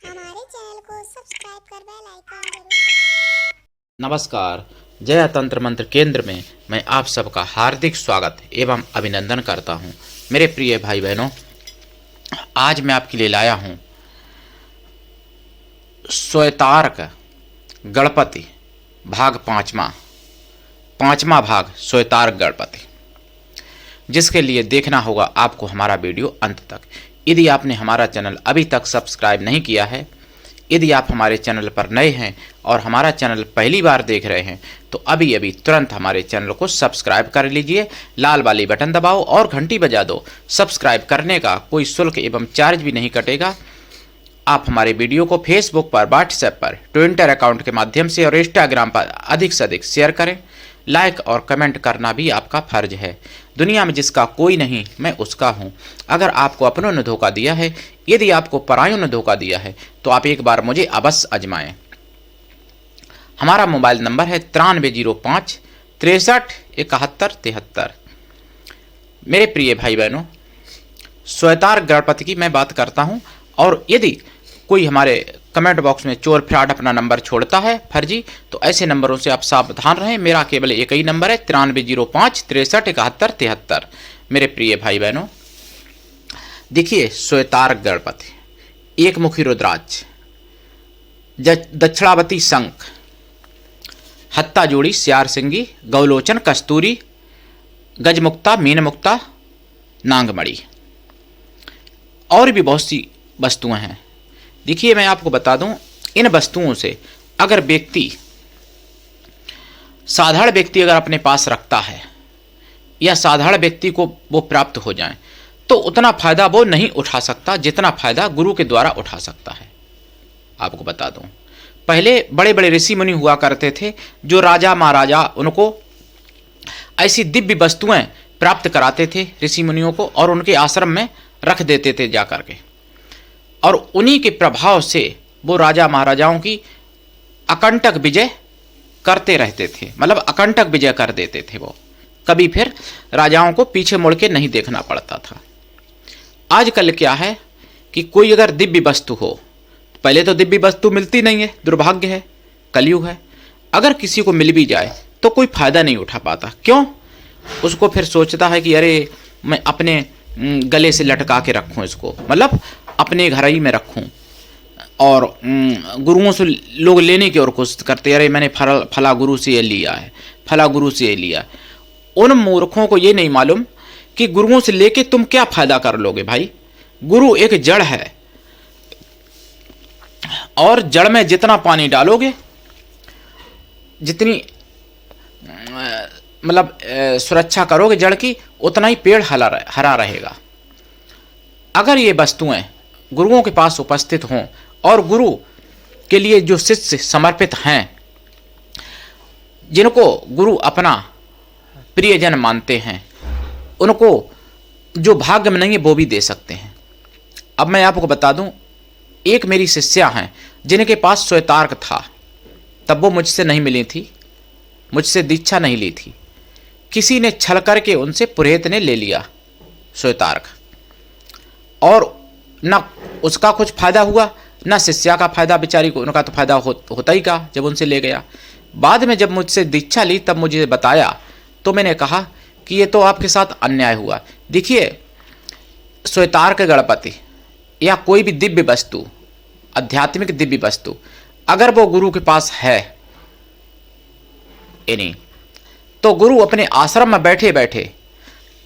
हमारे चैनल को सब्सक्राइब कर बेल आइकन जरूर दबाएं। नमस्कार। जय तंत्र मंत्र केंद्र में मैं आप सबका हार्दिक स्वागत एवं अभिनंदन करता हूं। मेरे प्रिय भाई बहनों, आज मैं आपके लिए लाया हूं श्वेतार्क गणपति भाग पांचवा भाग श्वेतार्क गणपति, जिसके लिए देखना होगा आपको हमारा वीडियो अंत तक। यदि आपने हमारा चैनल अभी तक सब्सक्राइब नहीं किया है, यदि आप हमारे चैनल पर नए हैं और हमारा चैनल पहली बार देख रहे हैं, तो अभी अभी तुरंत हमारे चैनल को सब्सक्राइब कर लीजिए, लाल वाली बटन दबाओ और घंटी बजा दो। सब्सक्राइब करने का कोई शुल्क एवं चार्ज भी नहीं कटेगा। आप हमारे वीडियो को फेसबुक पर, व्हाट्सएप पर, ट्विटर अकाउंट के माध्यम से और इंस्टाग्राम पर अधिक से अधिक शेयर करें। लाइक और कमेंट करना भी आपका फर्ज है। दुनिया में जिसका कोई नहीं, मैं उसका हूँ। अगर आपको अपनों ने धोखा दिया है, यदि आपको परायों ने धोखा दिया है, तो आप एक बार मुझे अवश्य आजमाएं। हमारा मोबाइल नंबर है 9305 63 71 73। मेरे प्रिय भाई बहनों, श्वेतार्क गणपति की मैं बात करता हूँ, और यदि कोई हमारे कमेंट बॉक्स में चोर फ्रॉड अपना नंबर छोड़ता है फर्जी, तो ऐसे नंबरों से आप सावधान रहें। मेरा केवल एक ही नंबर है 9305 63 71 73। मेरे प्रिय भाई बहनों, देखिए श्वेतार्क गणपति, एक मुखी रुद्राक्ष, दक्षिणावती शंख, हत्ता जोड़ी, श्यार सिंगी, गौलोचन, कस्तूरी, गजमुक्ता, मीनमुक्ता, नांगमणि, और भी बहुत सी वस्तुएं हैं। देखिए, मैं आपको बता दूं, इन वस्तुओं से अगर साधारण व्यक्ति अगर अपने पास रखता है, या साधारण व्यक्ति को वो प्राप्त हो जाए, तो उतना फायदा वो नहीं उठा सकता जितना फायदा गुरु के द्वारा उठा सकता है। आपको बता दूं, पहले बड़े बड़े ऋषि मुनि हुआ करते थे, जो राजा महाराजा उनको ऐसी दिव्य वस्तुएं प्राप्त कराते थे ऋषि मुनियों को, और उनके आश्रम में रख देते थे जा करके, और उन्हीं के प्रभाव से वो राजा महाराजाओं की अकंटक विजय करते रहते थे। मतलब अकंटक विजय कर देते थे वो, कभी फिर राजाओं को पीछे मुड़ के नहीं देखना पड़ता था। आजकल क्या है कि कोई अगर दिव्य वस्तु हो, पहले तो दिव्य वस्तु मिलती नहीं है, दुर्भाग्य है, कलयुग है। अगर किसी को मिल भी जाए तो कोई फायदा नहीं उठा पाता। क्यों? उसको फिर सोचता है कि अरे मैं अपने गले से लटका के रखूं इसको, मतलब अपने घर ही में रखूं, और गुरुओं से लोग लेने की और कोशिश करते, अरे मैंने फला गुरु से ये लिया है, फला गुरु से ये लिया। उन मूर्खों को ये नहीं मालूम कि गुरुओं से लेके तुम क्या फायदा कर लोगे भाई। गुरु एक जड़ है, और जड़ में जितना पानी डालोगे, जितनी मतलब सुरक्षा करोगे जड़ की, उतना ही पेड़ हरा रहेगा। अगर ये वस्तुएं गुरुओं के पास उपस्थित हों, और गुरु के लिए जो शिष्य समर्पित हैं, जिनको गुरु अपना प्रियजन मानते हैं, उनको जो भाग्य में नहीं है वो भी दे सकते हैं। अब मैं आपको बता दूं, एक मेरी शिष्या हैं जिनके पास श्वेतार्क था, तब वो मुझसे नहीं मिली थी, मुझसे दीक्षा नहीं ली थी। किसी ने छल करके उनसे पुरोहित ने ले लिया श्वेतार्क, और न उसका कुछ फायदा हुआ, न शिष्या का फायदा, बेचारी को उनका तो फायदा होता ही का जब उनसे ले गया। बाद में जब मुझसे दीक्षा ली तब मुझे बताया, तो मैंने कहा कि ये तो आपके साथ अन्याय हुआ। देखिए, श्वेतार्क गणपति या कोई भी दिव्य वस्तु, आध्यात्मिक दिव्य वस्तु, अगर वो गुरु के पास है यानी, तो गुरु अपने आश्रम में बैठे बैठे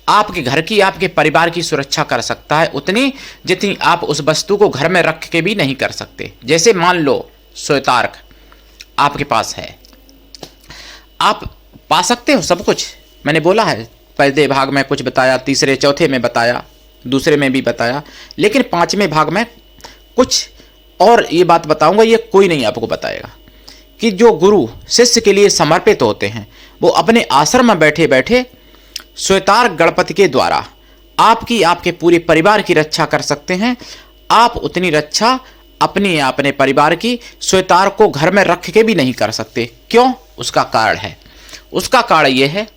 आपके घर की, आपके परिवार की सुरक्षा कर सकता है, उतनी जितनी आप उस वस्तु को घर में रख के भी नहीं कर सकते। जैसे मान लो श्वेतार्क आपके पास है, आप पा सकते हो सब कुछ। मैंने बोला है, पहले भाग में कुछ बताया, तीसरे चौथे में बताया, दूसरे में भी बताया, लेकिन पांचवें भाग में कुछ और ये बात बताऊंगा, ये कोई नहीं आपको बताएगा, कि जो गुरु शिष्य के लिए समर्पित होते हैं, वो अपने आश्रम में बैठे बैठे श्वेतार्क गणपति के द्वारा आपकी, आपके पूरे परिवार की रक्षा कर सकते हैं। आप उतनी रक्षा अपने परिवार की श्वेतार्क को घर में रख के भी नहीं कर सकते। क्यों? उसका कारण है, उसका कारण यह है,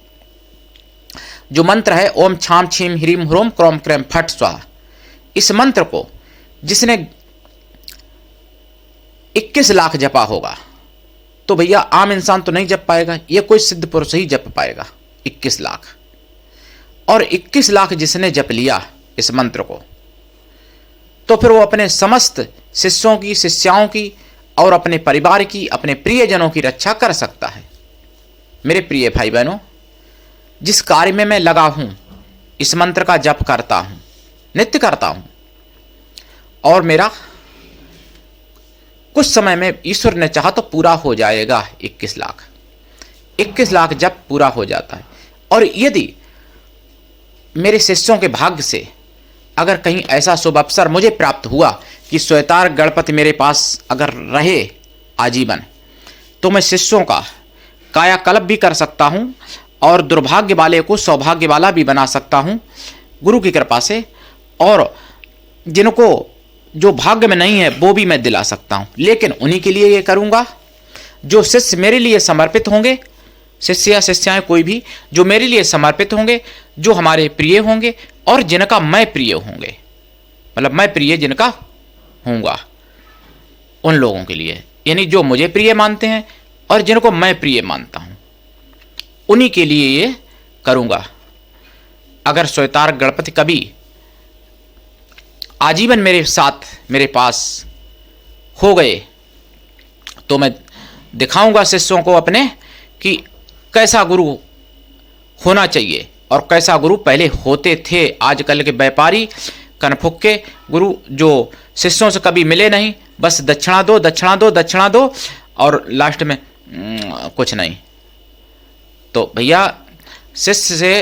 जो मंत्र है ओम छाम छीम ह्रीम ह्रोम क्रोम क्रेम फट स्वाहा, इस मंत्र को जिसने 21 लाख जपा होगा तो भैया आम इंसान तो नहीं जप पाएगा, ये कोई सिद्ध पुरुष ही जप पाएगा 21 लाख। और 21 लाख जिसने जप लिया इस मंत्र को, तो फिर वो अपने समस्त शिष्यों की, शिष्याओं की और अपने परिवार की, अपने प्रियजनों की रक्षा कर सकता है। मेरे प्रिय भाई बहनों, जिस कार्य में मैं लगा हूं, इस मंत्र का जप करता हूं, नित्य करता हूं, और मेरा कुछ समय में ईश्वर ने चाहा तो पूरा हो जाएगा 21 लाख। 21 लाख जब पूरा हो जाता है, और यदि मेरे शिष्यों के भाग्य से अगर कहीं ऐसा शुभ अवसर मुझे प्राप्त हुआ कि श्वेतार्क गणपति मेरे पास अगर रहे आजीवन, तो मैं शिष्यों का कायाकल्प भी कर सकता हूं और दुर्भाग्य वाले को सौभाग्य वाला भी बना सकता हूं गुरु की कृपा से, और जिनको जो भाग्य में नहीं है वो भी मैं दिला सकता हूं। लेकिन उन्हीं के लिए ये करूंगा जो शिष्य मेरे लिए समर्पित होंगे, शिष्य या शिष्याएं कोई भी जो मेरे लिए समर्पित होंगे, जो हमारे प्रिय होंगे और जिनका मैं प्रिय होंगे, मतलब मैं प्रिय जिनका होऊंगा, उन लोगों के लिए, यानी जो मुझे प्रिय मानते हैं और जिनको मैं प्रिय मानता हूं, उन्हीं के लिए ये करूंगा। अगर श्वेतार्क गणपति कभी आजीवन मेरे साथ मेरे पास हो गए तो मैं दिखाऊंगा शिष्यों को अपने कि कैसा गुरु होना चाहिए और कैसा गुरु पहले होते थे। आजकल के व्यापारी कनफुक्के गुरु जो शिष्यों से कभी मिले नहीं, बस दक्षिणा दो दक्षिणा दो दक्षिणा दो और लास्ट में कुछ नहीं। तो भैया शिष्य से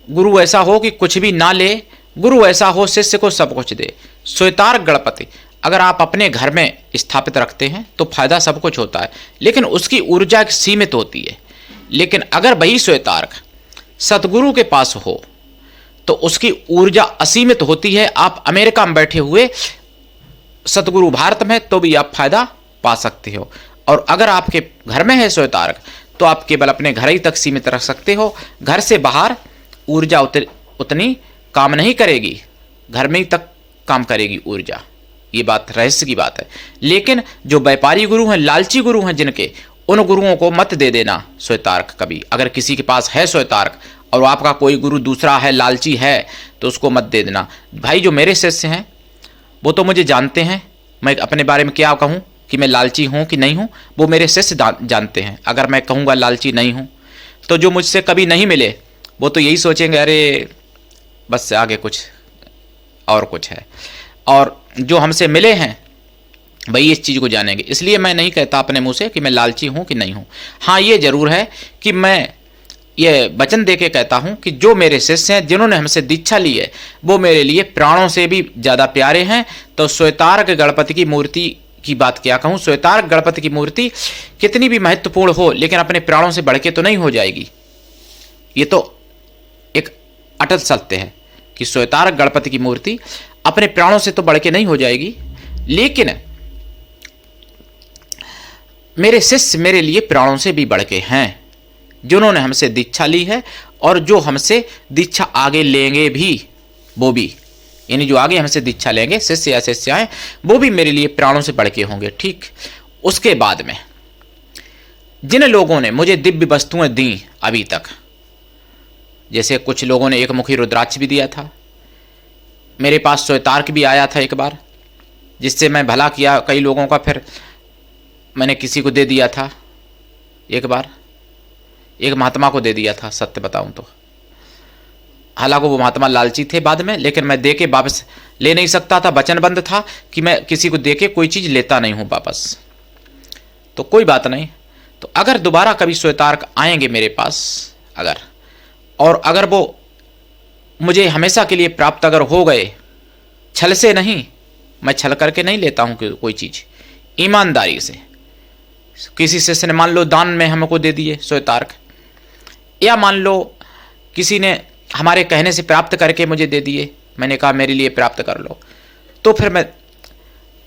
गुरु ऐसा हो कि कुछ भी ना ले, गुरु ऐसा हो शिष्य को सब कुछ दे। श्वेतार्क गणपति अगर आप अपने घर में स्थापित रखते हैं तो फायदा सब कुछ होता है, लेकिन उसकी ऊर्जा सीमित होती है। लेकिन अगर वही श्वेतार्क सतगुरु के पास हो तो उसकी ऊर्जा असीमित होती है। आप अमेरिका में बैठे हुए सतगुरु भारत में तो भी आप फायदा पा सकते हो, और अगर आपके घर में है श्वेतार्क तो आप केवल अपने घर ही तक सीमित रख सकते हो। घर से बाहर ऊर्जा उतनी काम नहीं करेगी, घर में ही तक काम करेगी ऊर्जा। ये बात रहस्य की बात है। लेकिन जो व्यापारी गुरु हैं, लालची गुरु हैं जिनके, उन गुरुओं को मत दे देना श्वेतार्क कभी। अगर किसी के पास है श्वेतार्क और आपका कोई गुरु दूसरा है, लालची है, तो उसको मत दे देना। भाई जो मेरे शिष्य हैं वो तो मुझे जानते हैं, मैं अपने बारे में क्या कहूँ कि मैं लालची हूँ कि नहीं हूँ, वो मेरे शिष्य जानते हैं। अगर मैं कहूँगा लालची नहीं हूँ तो जो मुझसे कभी नहीं मिले वो तो यही सोचेंगे अरे बस आगे कुछ और कुछ है, और जो हमसे मिले हैं भाई इस चीज़ को जानेंगे। इसलिए मैं नहीं कहता अपने मुंह से कि मैं लालची हूँ कि नहीं हूँ। हाँ ये जरूर है कि मैं ये वचन दे के कहता हूँ कि जो मेरे शिष्य हैं जिन्होंने हमसे दीक्षा ली है वो मेरे लिए प्राणों से भी ज़्यादा प्यारे हैं। तो श्वेतार्क गणपति की मूर्ति की बात क्या कहूँ, श्वेतार्क गणपति की मूर्ति कितनी भी महत्वपूर्ण हो लेकिन अपने प्राणों से बढ़ के तो नहीं हो जाएगी। ये तो एक अटल सत्य है कि श्वेतार्क गणपति की मूर्ति अपने प्राणों से तो बढ़ के नहीं हो जाएगी, लेकिन मेरे शिष्य मेरे लिए प्राणों से भी बढ़ के हैं, जिन्होंने हमसे दीक्षा ली है और जो हमसे दीक्षा आगे लेंगे भी, वो भी, यानी जो आगे हमसे दीक्षा लेंगे शिष्य या शिष्याएं, वो भी मेरे लिए प्राणों से बढ़ के होंगे। ठीक, उसके बाद में जिन लोगों ने मुझे दिव्य वस्तुएं दी अभी तक, जैसे कुछ लोगों ने एक मुखी रुद्राक्ष भी दिया था, मेरे पास श्वेतार्क भी आया था एक बार, जिससे मैं भला किया कई लोगों का, फिर मैंने किसी को दे दिया था एक बार, एक महात्मा को दे दिया था सत्य बताऊं तो। हालांकि वो महात्मा लालची थे बाद में, लेकिन मैं दे के वापस ले नहीं सकता था, वचनबद्ध था कि मैं किसी को दे के कोई चीज़ लेता नहीं हूँ वापस। तो कोई बात नहीं। तो अगर दोबारा कभी श्वेतार्क आएंगे मेरे पास और अगर वो मुझे हमेशा के लिए प्राप्त अगर हो गए, छल से नहीं, मैं छल करके नहीं लेता हूँ कोई चीज़, ईमानदारी से। किसी शिष्य ने मान लो दान में हमको दे दिए श्वेतार्क, या मान लो किसी ने हमारे कहने से प्राप्त करके मुझे दे दिए, मैंने कहा मेरे लिए प्राप्त कर लो, तो फिर मैं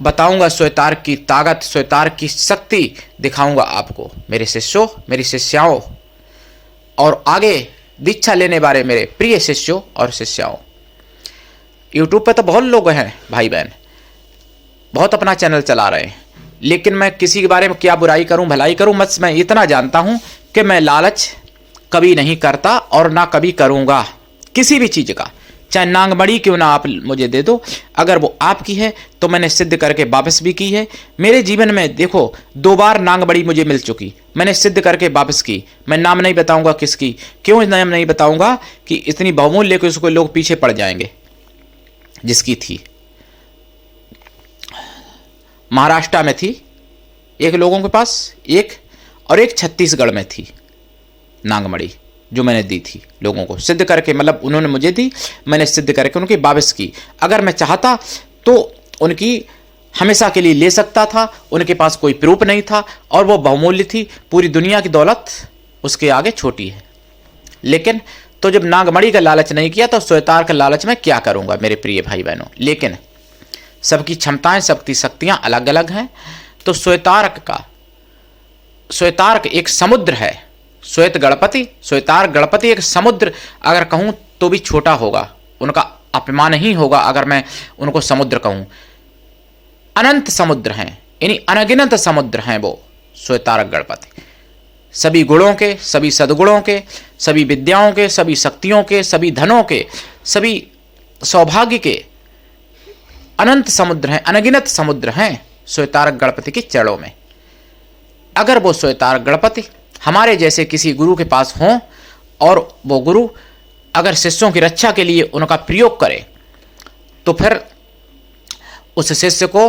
बताऊंगा श्वेतार्क की ताकत, श्वेतार्क की शक्ति दिखाऊंगा आपको, मेरे शिष्यों, मेरी शिष्याओं, और आगे दीक्षा लेने वाले मेरे प्रिय शिष्यों और शिष्याओं। यूट्यूब पर तो बहुत लोग हैं भाई बहन, बहुत अपना चैनल चला रहे हैं, लेकिन मैं किसी के बारे में क्या बुराई करूं भलाई करूं, बस मैं इतना जानता हूं कि मैं लालच कभी नहीं करता और ना कभी करूंगा किसी भी चीज का। चाहे नांगमणि क्यों ना आप मुझे दे दो, अगर वो आपकी है तो मैंने सिद्ध करके वापस भी की है। मेरे जीवन में देखो 2 बार नांगमणि मुझे मिल चुकी, मैंने सिद्ध करके वापस की। मैं नाम नहीं बताऊंगा किसकी, क्यों नाम नहीं बताऊंगा कि इतनी बहुमूल्य कि उसको लोग पीछे पड़ जाएंगे। जिसकी थी महाराष्ट्र में थी एक लोगों के पास, एक छत्तीसगढ़ में थी नांगमणि, जो मैंने दी थी लोगों को सिद्ध करके, मतलब उन्होंने मुझे दी, मैंने सिद्ध करके उनकी वापस की। अगर मैं चाहता तो उनकी हमेशा के लिए ले सकता था, उनके पास कोई प्रूफ नहीं था और वो बहुमूल्य थी। पूरी दुनिया की दौलत उसके आगे छोटी है। लेकिन तो जब नांगमणि का लालच नहीं किया तो श्वेतार्क का लालच मैं क्या करूंगा मेरे प्रिय भाई बहनों। लेकिन सबकी क्षमताएं, सबकी शक्तियां अलग अलग हैं। तो श्वेतार्क एक समुद्र है। श्वेतार्क गणपति एक समुद्र अगर कहूं तो भी छोटा होगा, उनका अपमान ही होगा अगर मैं उनको समुद्र कहूं। अनंत समुद्र हैं, यानी अनगिनत समुद्र हैं वो श्वेतार्क गणपति। सभी गुणों के, सभी सद्गुणों के, सभी विद्याओं के, सभी शक्तियों के, सभी धनों के, सभी सौभाग्य के अनंत समुद्र हैं, अनगिनत समुद्र हैं श्वेतार्क गणपति के चरणों में। अगर वो श्वेतार्क गणपति हमारे जैसे किसी गुरु के पास हों और वो गुरु अगर शिष्यों की रक्षा के लिए उनका प्रयोग करे तो फिर उस शिष्य को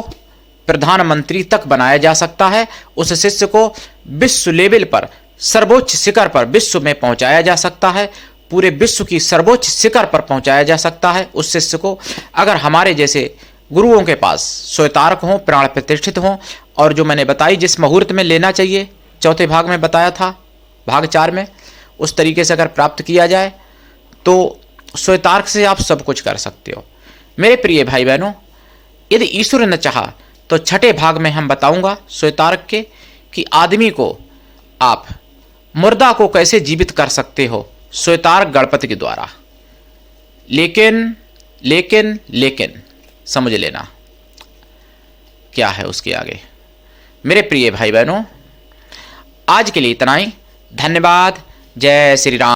प्रधानमंत्री तक बनाया जा सकता है। उस शिष्य को विश्व लेवल पर, सर्वोच्च शिखर पर विश्व में पहुंचाया जा सकता है। पूरे विश्व की सर्वोच्च शिखर पर पहुंचाया जा सकता है उस शिष्य को, अगर हमारे जैसे गुरुओं के पास श्वेतार्क हों, प्राण प्रतिष्ठित हों। और जो मैंने बताई जिस मुहूर्त में लेना चाहिए, चौथे भाग में बताया था, भाग 4 में, उस तरीके से अगर प्राप्त किया जाए तो श्वेतार्क से आप सब कुछ कर सकते हो। मेरे प्रिय भाई बहनों, यदि ईश्वर ने चाहा तो छठे भाग में हम बताऊंगा श्वेतार्क के कि आदमी को आप मुर्दा को कैसे जीवित कर सकते हो श्वेतार्क गणपति के द्वारा। लेकिन समझ लेना क्या है उसके आगे। मेरे प्रिय भाई बहनों, आज के लिए इतना ही। धन्यवाद। जय श्री राम।